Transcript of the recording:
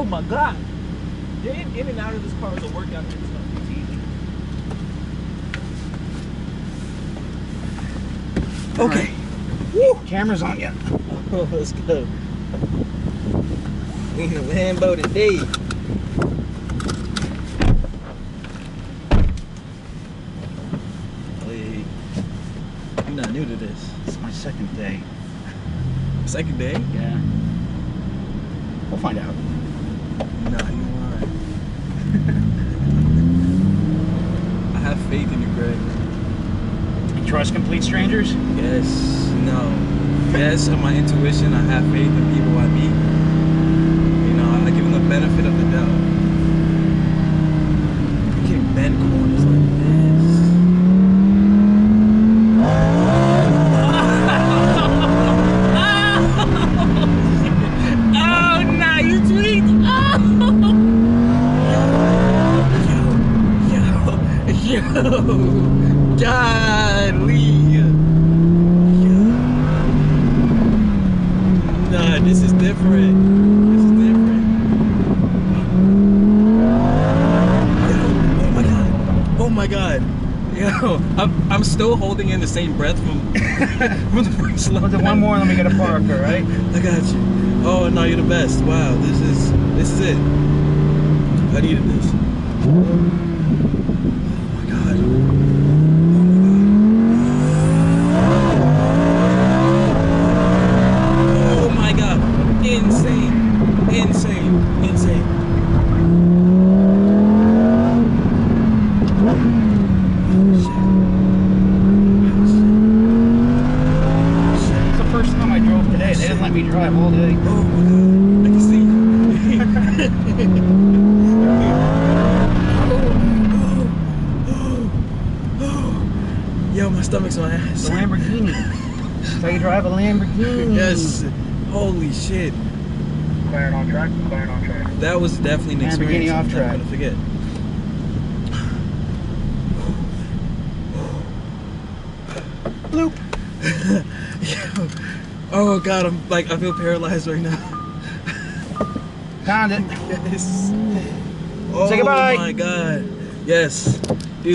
my God. Getting in and out of this car is a workout. It's easy. Okay. Right. Woo. Camera's on you. Oh, let's go. We in the Lambo today. Wait. You're not new to this. It's my second day. Second day? Yeah. We'll find out. Nah, you lying. I have faith in you, Greg. You trust complete strangers? Yes. No. Yes, on my intuition, I have faith in people I meet. You know, I give them the benefit of the doubt. You can bend corners like this. Oh, nah, you tweaked. Yo, golly. Nah, this is different. This is different. Yo, oh my God. Oh my God. Yo, I'm still holding in the same breath from the first lap. One more and then we get a Parker, right? I got you. Oh no, you're the best. Wow, this is it. I needed this. Oh my God. Oh my God. Insane. Insane. Insane. It's the first time I drove today. They didn't let me drive all day. Oh my God. I can see. Yo, my stomach's on ass. The Lamborghini. That's how you drive a Lamborghini. Yes. Holy shit. Firing on track. Firing on track. That was definitely an experience Lamborghini off I'm track. never gonna forget. Bloop. Yo. Oh God, I feel paralyzed right now. Found it. Yes. Oh Say goodbye. my God. Yes.